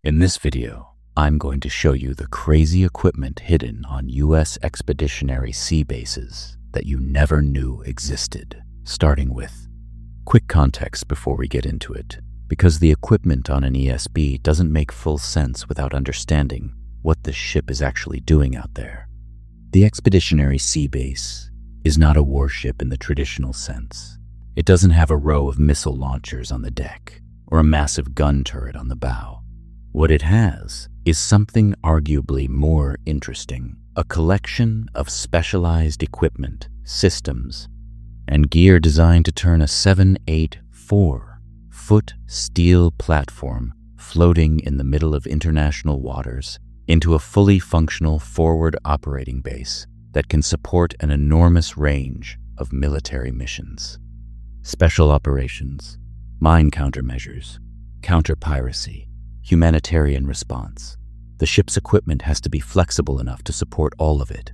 In this video, I'm going to show you the crazy equipment hidden on US Expeditionary sea bases that you never knew existed. Starting with quick context before we get into it, because the equipment on an ESB doesn't make full sense without understanding what the ship is actually doing out there. The Expeditionary Sea Base is not a warship in the traditional sense. It doesn't have a row of missile launchers on the deck or a massive gun turret on the bow. What it has is something arguably more interesting, a collection of specialized equipment, systems, and gear designed to turn a 784-foot steel platform floating in the middle of international waters into a fully functional forward operating base that can support an enormous range of military missions. Special operations, mine countermeasures, counter-piracy, humanitarian response. The ship's equipment has to be flexible enough to support all of it.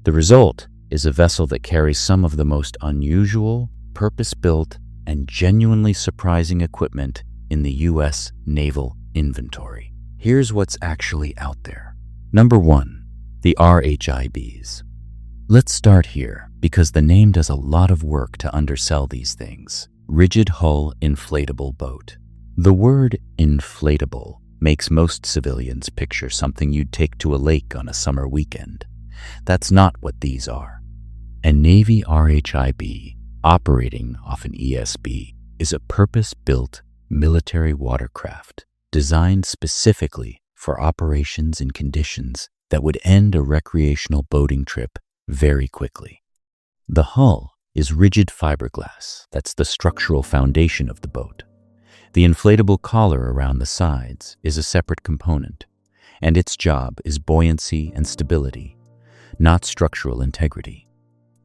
The result is a vessel that carries some of the most unusual, purpose-built, and genuinely surprising equipment in the U.S. naval inventory. Here's what's actually out there. Number 1, the RHIBs. Let's start here, because the name does a lot of work to undersell these things. Rigid hull inflatable boat. The word inflatable makes most civilians picture something you'd take to a lake on a summer weekend. That's not what these are. A Navy RHIB operating off an ESB is a purpose-built military watercraft designed specifically for operations in conditions that would end a recreational boating trip very quickly. The hull is rigid fiberglass. That's the structural foundation of the boat. The inflatable collar around the sides is a separate component, and its job is buoyancy and stability, not structural integrity.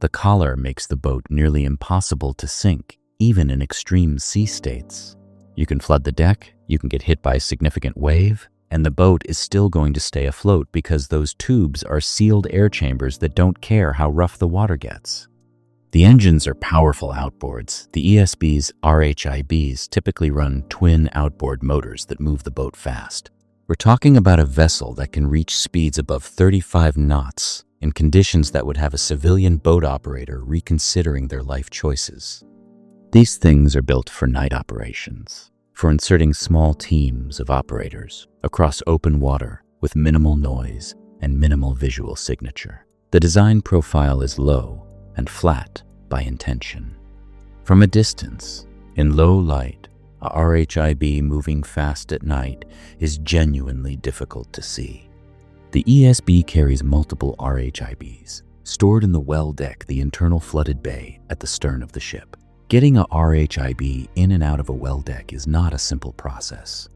The collar makes the boat nearly impossible to sink, even in extreme sea states. You can flood the deck, you can get hit by a significant wave, and the boat is still going to stay afloat because those tubes are sealed air chambers that don't care how rough the water gets. The engines are powerful outboards. The ESB's RHIBs typically run twin outboard motors that move the boat fast. We're talking about a vessel that can reach speeds above 35 knots in conditions that would have a civilian boat operator reconsidering their life choices. These things are built for night operations, for inserting small teams of operators across open water with minimal noise and minimal visual signature. The design profile is low and flat by intention. From a distance, in low light, a RHIB moving fast at night is genuinely difficult to see. The ESB carries multiple RHIBs, stored in the well deck, the internal flooded bay at the stern of the ship. Getting a RHIB in and out of a well deck is not a simple process.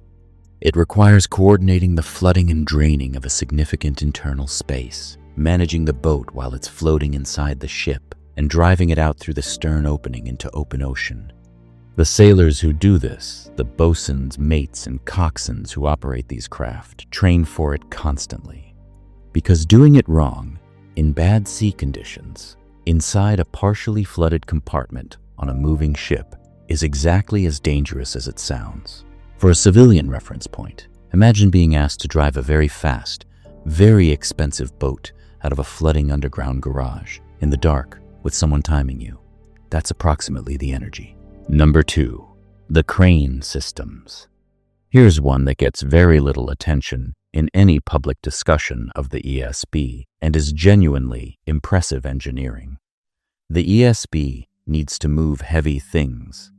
It requires coordinating the flooding and draining of a significant internal space, managing the boat while it's floating inside the ship, and driving it out through the stern opening into open ocean. The sailors who do this, the bosuns, mates, and coxswains who operate these craft, train for it constantly. Because doing it wrong, in bad sea conditions, inside a partially flooded compartment on a moving ship, is exactly as dangerous as it sounds. For a civilian reference point, imagine being asked to drive a very fast, very expensive boat out of a flooding underground garage in the dark with someone timing you. That's approximately the energy. Number 2, the crane systems. Here's one that gets very little attention in any public discussion of the ESB and is genuinely impressive engineering. The ESB needs to move heavy things,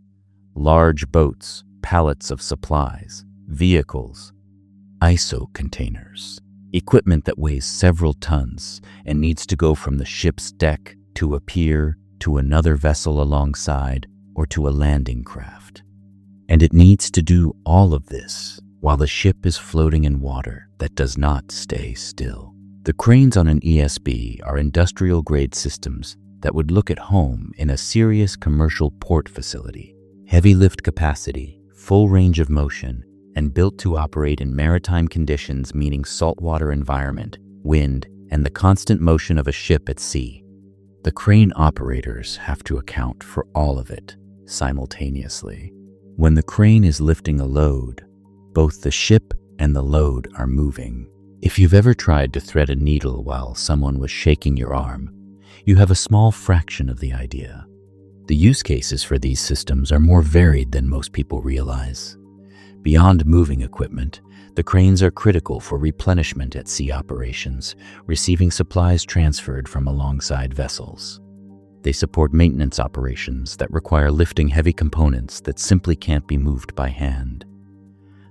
large boats, pallets of supplies, vehicles, ISO containers, equipment that weighs several tons and needs to go from the ship's deck to a pier, to another vessel alongside, or to a landing craft. And it needs to do all of this while the ship is floating in water that does not stay still. The cranes on an ESB are industrial-grade systems that would look at home in a serious commercial port facility. Heavy lift capacity, full range of motion, and built to operate in maritime conditions, meaning saltwater environment, wind, and the constant motion of a ship at sea. The crane operators have to account for all of it simultaneously. When the crane is lifting a load, both the ship and the load are moving. If you've ever tried to thread a needle while someone was shaking your arm, you have a small fraction of the idea. The use cases for these systems are more varied than most people realize. Beyond moving equipment, the cranes are critical for replenishment at sea operations, receiving supplies transferred from alongside vessels. They support maintenance operations that require lifting heavy components that simply can't be moved by hand.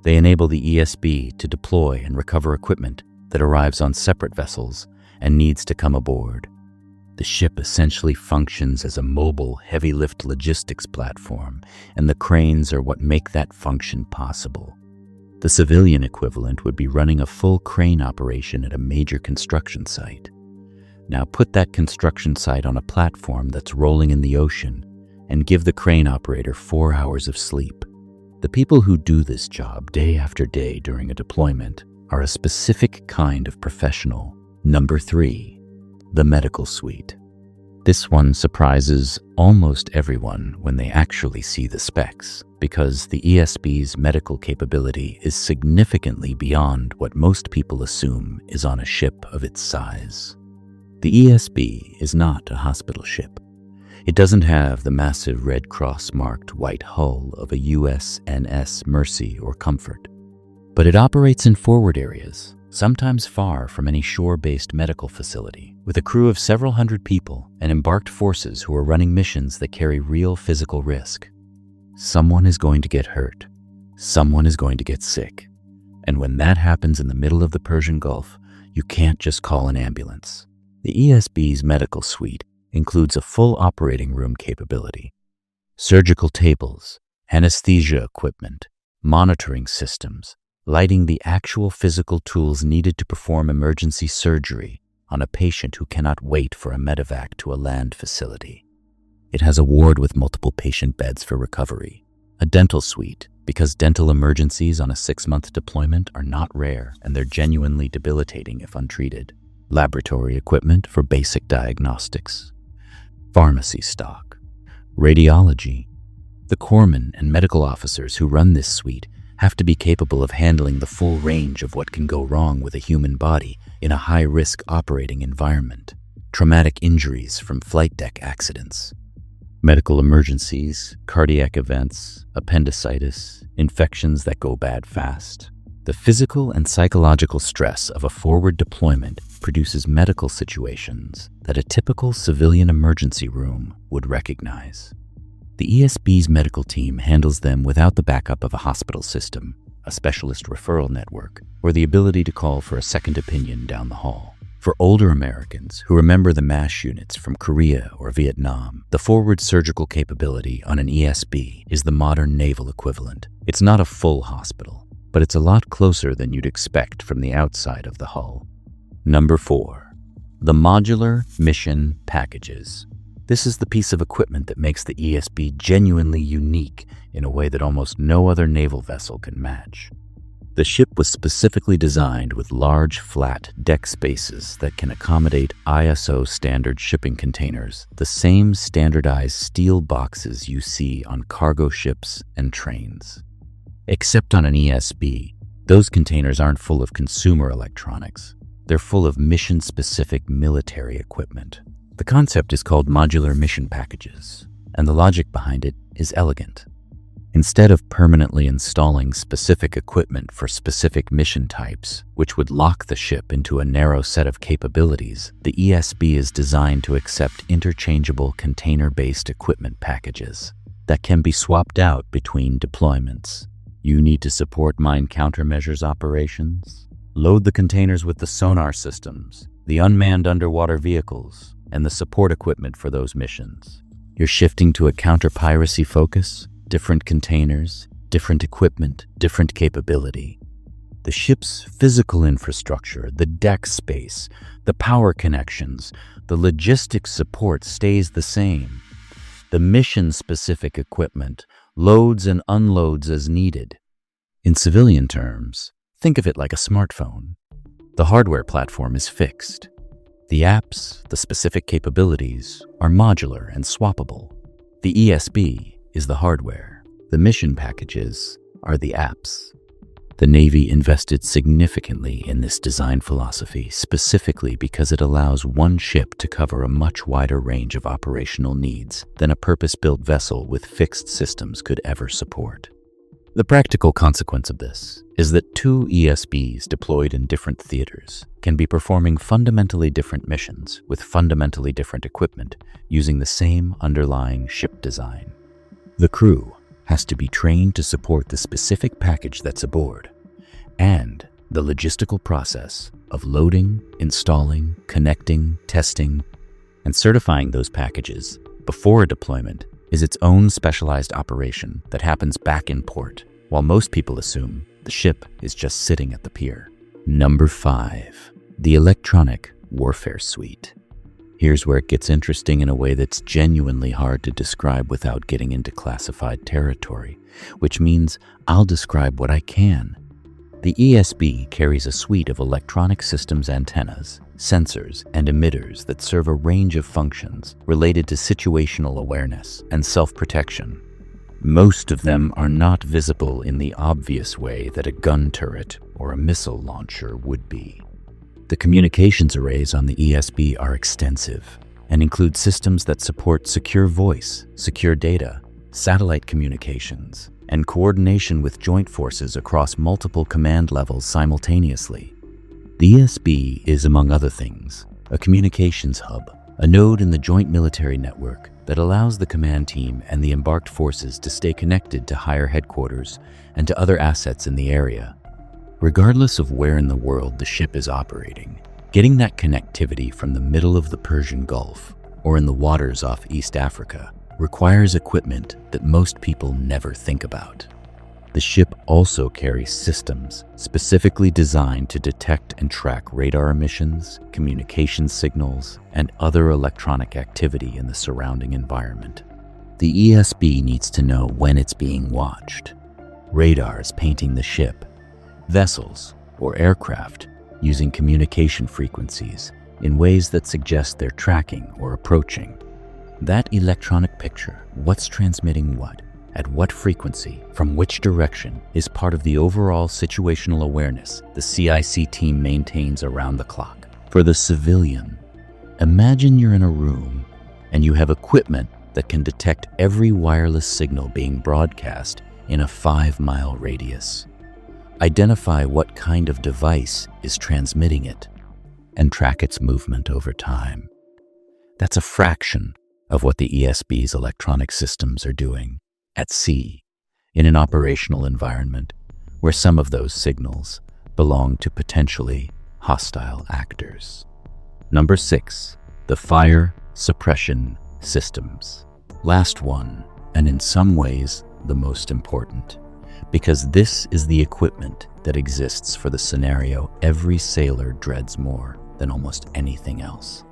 They enable the ESB to deploy and recover equipment that arrives on separate vessels and needs to come aboard. The ship essentially functions as a mobile, heavy-lift logistics platform, and the cranes are what make that function possible. The civilian equivalent would be running a full crane operation at a major construction site. Now put that construction site on a platform that's rolling in the ocean and give the crane operator 4 hours of sleep. The people who do this job day after day during a deployment are a specific kind of professional. Number 3. The medical suite. This one surprises almost everyone when they actually see the specs, because the ESB's medical capability is significantly beyond what most people assume is on a ship of its size. The ESB is not a hospital ship. It doesn't have the massive Red Cross-marked white hull of a USNS Mercy or Comfort, but it operates in forward areas, sometimes far from any shore-based medical facility, with a crew of several hundred people and embarked forces who are running missions that carry real physical risk. Someone is going to get hurt. Someone is going to get sick. And when that happens in the middle of the Persian Gulf, you can't just call an ambulance. The ESB's medical suite includes a full operating room capability, surgical tables, anesthesia equipment, monitoring systems, lighting the actual physical tools needed to perform emergency surgery on a patient who cannot wait for a medevac to a land facility. It has a ward with multiple patient beds for recovery, a dental suite, because dental emergencies on a 6-month deployment are not rare and they're genuinely debilitating if untreated, laboratory equipment for basic diagnostics, pharmacy stock, radiology. The corpsmen and medical officers who run this suite have to be capable of handling the full range of what can go wrong with a human body in a high-risk operating environment. Traumatic injuries from flight deck accidents, medical emergencies, cardiac events, appendicitis, infections that go bad fast. The physical and psychological stress of a forward deployment produces medical situations that a typical civilian emergency room would recognize. The ESB's medical team handles them without the backup of a hospital system, a specialist referral network, or the ability to call for a second opinion down the hall. For older Americans who remember the MASH units from Korea or Vietnam, the forward surgical capability on an ESB is the modern naval equivalent. It's not a full hospital, but it's a lot closer than you'd expect from the outside of the hull. Number 4. The modular mission packages. This is the piece of equipment that makes the ESB genuinely unique in a way that almost no other naval vessel can match. The ship was specifically designed with large, flat deck spaces that can accommodate ISO standard shipping containers, the same standardized steel boxes you see on cargo ships and trains. Except on an ESB, those containers aren't full of consumer electronics. They're full of mission-specific military equipment. The concept is called modular mission packages, and the logic behind it is elegant. Instead of permanently installing specific equipment for specific mission types, which would lock the ship into a narrow set of capabilities, the ESB is designed to accept interchangeable container-based equipment packages that can be swapped out between deployments. You need to support mine countermeasures operations? Load the containers with the sonar systems, the unmanned underwater vehicles, and the support equipment for those missions. You're shifting to a counter-piracy focus? Different containers, different equipment, different capability. The ship's physical infrastructure, the deck space, the power connections, the logistics support stays the same. The mission-specific equipment loads and unloads as needed. In civilian terms, think of it like a smartphone. The hardware platform is fixed. The apps, the specific capabilities, are modular and swappable. The ESB is the hardware. The mission packages are the apps. The Navy invested significantly in this design philosophy, specifically because it allows one ship to cover a much wider range of operational needs than a purpose-built vessel with fixed systems could ever support. The practical consequence of this is that two ESBs deployed in different theaters can be performing fundamentally different missions with fundamentally different equipment using the same underlying ship design. The crew has to be trained to support the specific package that's aboard, and the logistical process of loading, installing, connecting, testing, and certifying those packages before a deployment is its own specialized operation that happens back in port, while most people assume the ship is just sitting at the pier. Number 5, the Electronic Warfare Suite. Here's where it gets interesting in a way that's genuinely hard to describe without getting into classified territory, which means I'll describe what I can. The ESB carries a suite of electronic systems antennas, sensors, and emitters that serve a range of functions related to situational awareness and self-protection. Most of them are not visible in the obvious way that a gun turret or a missile launcher would be. The communications arrays on the ESB are extensive and include systems that support secure voice, secure data, satellite communications, and coordination with joint forces across multiple command levels simultaneously. The ESB is, among other things, a communications hub, a node in the joint military network that allows the command team and the embarked forces to stay connected to higher headquarters and to other assets in the area. Regardless of where in the world the ship is operating, getting that connectivity from the middle of the Persian Gulf or in the waters off East Africa requires equipment that most people never think about. The ship also carries systems specifically designed to detect and track radar emissions, communication signals, and other electronic activity in the surrounding environment. The ESB needs to know when it's being watched. Radars painting the ship, vessels or aircraft using communication frequencies in ways that suggest they're tracking or approaching. That electronic picture, what's transmitting what, at what frequency, from which direction, is part of the overall situational awareness the CIC team maintains around the clock. For the civilian, imagine you're in a room and you have equipment that can detect every wireless signal being broadcast in a 5-mile radius. Identify what kind of device is transmitting it and track its movement over time. That's a fraction of what the ESB's electronic systems are doing at sea in an operational environment where some of those signals belong to potentially hostile actors. Number 6, the fire suppression systems. Last one, and in some ways the most important, because this is the equipment that exists for the scenario every sailor dreads more than almost anything else.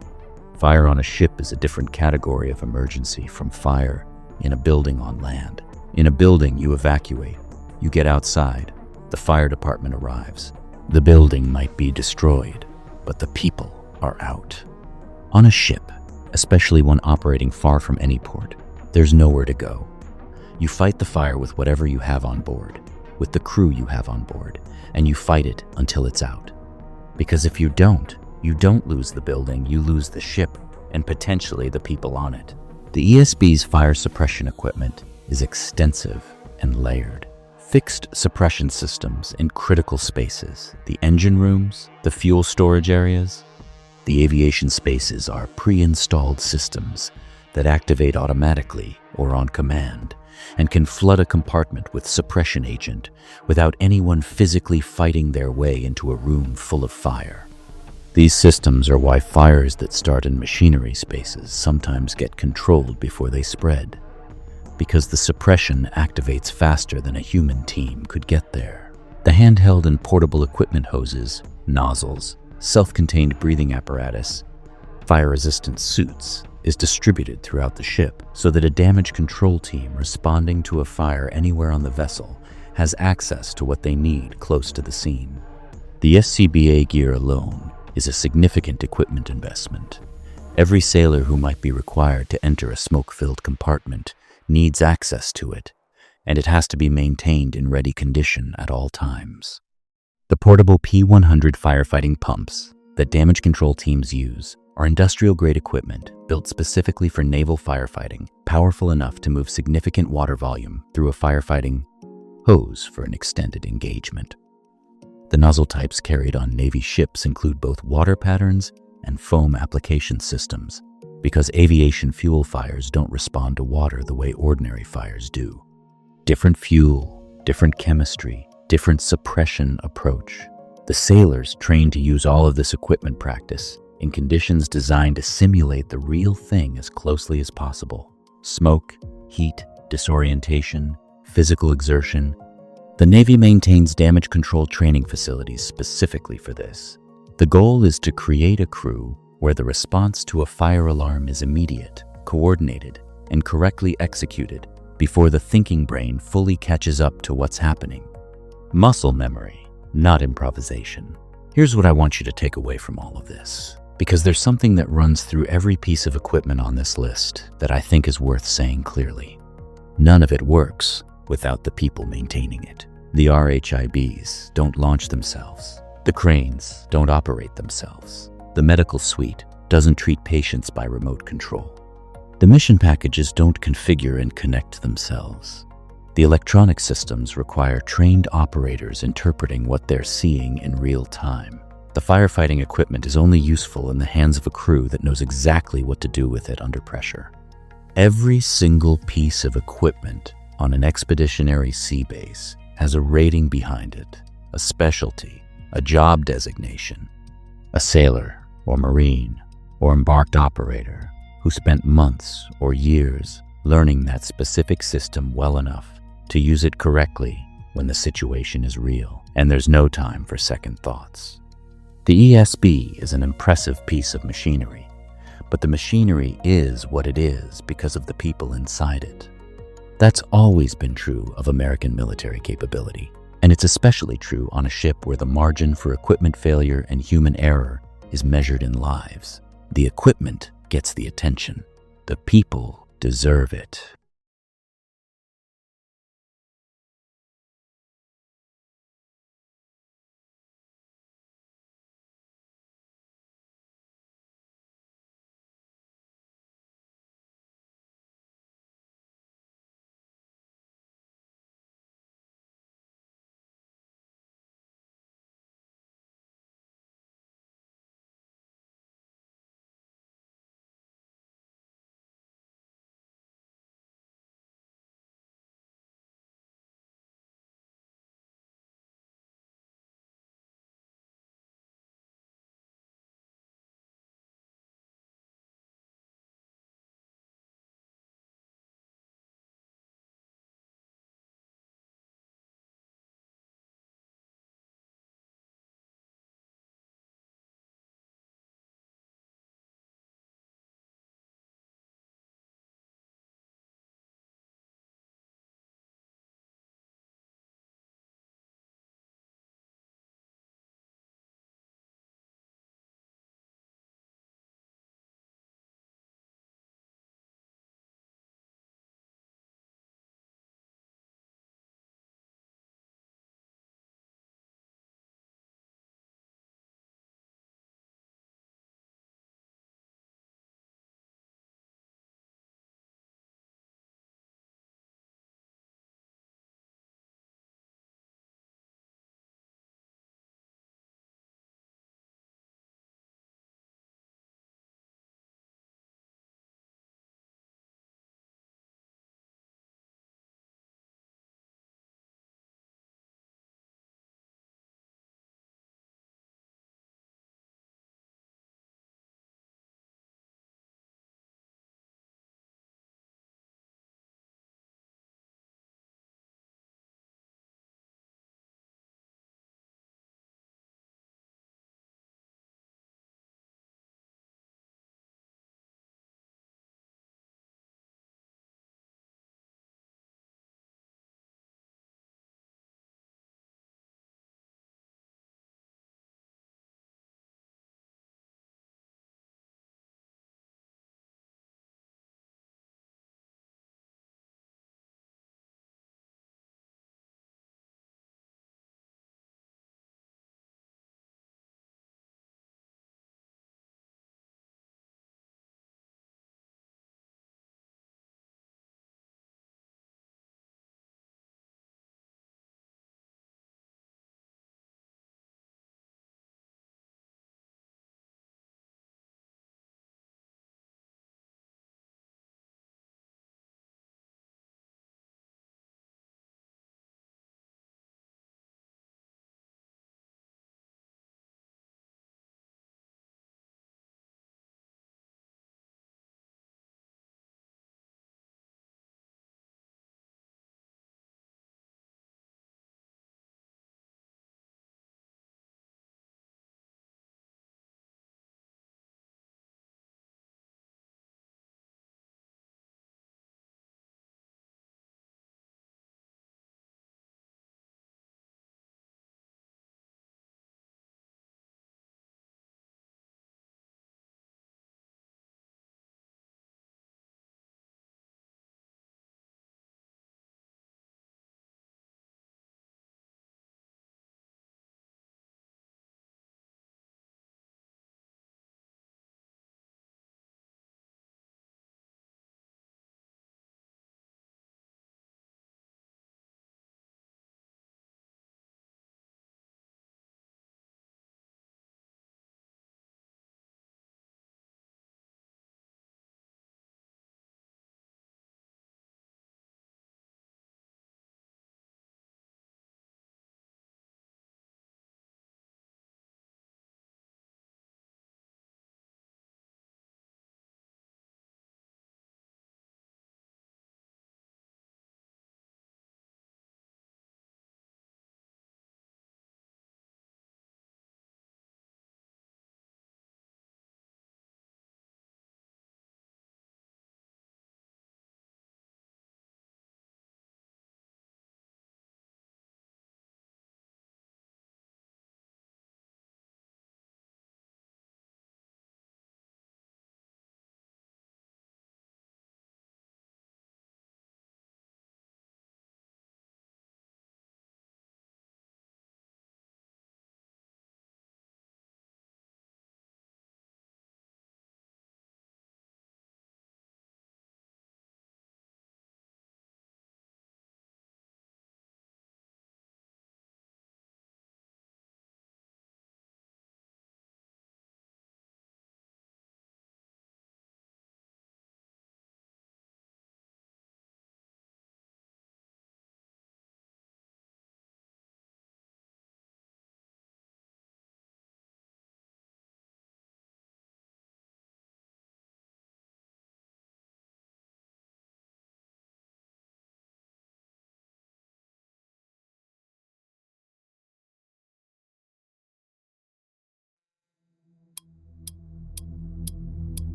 Fire on a ship is a different category of emergency from fire in a building on land. In a building, you evacuate. You get outside. The fire department arrives. The building might be destroyed, but the people are out. On a ship, especially one operating far from any port, there's nowhere to go. You fight the fire with whatever you have on board, with the crew you have on board, and you fight it until it's out. Because if you don't lose the building, you lose the ship, and potentially the people on it. The ESB's fire suppression equipment is extensive and layered. Fixed suppression systems in critical spaces, the engine rooms, the fuel storage areas. The aviation spaces are pre-installed systems that activate automatically or on command and can flood a compartment with suppression agent without anyone physically fighting their way into a room full of fire. These systems are why fires that start in machinery spaces sometimes get controlled before they spread, because the suppression activates faster than a human team could get there. The handheld and portable equipment hoses, nozzles, self-contained breathing apparatus, fire-resistant suits is distributed throughout the ship so that a damage control team responding to a fire anywhere on the vessel has access to what they need close to the scene. The SCBA gear alone is a significant equipment investment. Every sailor who might be required to enter a smoke-filled compartment needs access to it, and it has to be maintained in ready condition at all times. The portable P100 firefighting pumps that damage control teams use are industrial-grade equipment built specifically for naval firefighting, powerful enough to move significant water volume through a firefighting hose for an extended engagement. The nozzle types carried on Navy ships include both water patterns and foam application systems, because aviation fuel fires don't respond to water the way ordinary fires do. Different fuel, different chemistry, different suppression approach. The sailors trained to use all of this equipment practice in conditions designed to simulate the real thing as closely as possible. Smoke, heat, disorientation, physical exertion. The Navy maintains damage control training facilities specifically for this. The goal is to create a crew where the response to a fire alarm is immediate, coordinated, and correctly executed before the thinking brain fully catches up to what's happening. Muscle memory, not improvisation. Here's what I want you to take away from all of this, because there's something that runs through every piece of equipment on this list that I think is worth saying clearly. None of it works without the people maintaining it. The RHIBs don't launch themselves. The cranes don't operate themselves. The medical suite doesn't treat patients by remote control. The mission packages don't configure and connect themselves. The electronic systems require trained operators interpreting what they're seeing in real time. The firefighting equipment is only useful in the hands of a crew that knows exactly what to do with it under pressure. Every single piece of equipment on an expeditionary sea base has a rating behind it, a specialty, a job designation. A sailor or marine or embarked operator who spent months or years learning that specific system well enough to use it correctly when the situation is real and there's no time for second thoughts. The ESB is an impressive piece of machinery, but the machinery is what it is because of the people inside it. That's always been true of American military capability, and it's especially true on a ship where the margin for equipment failure and human error is measured in lives. The equipment gets the attention. The people deserve it.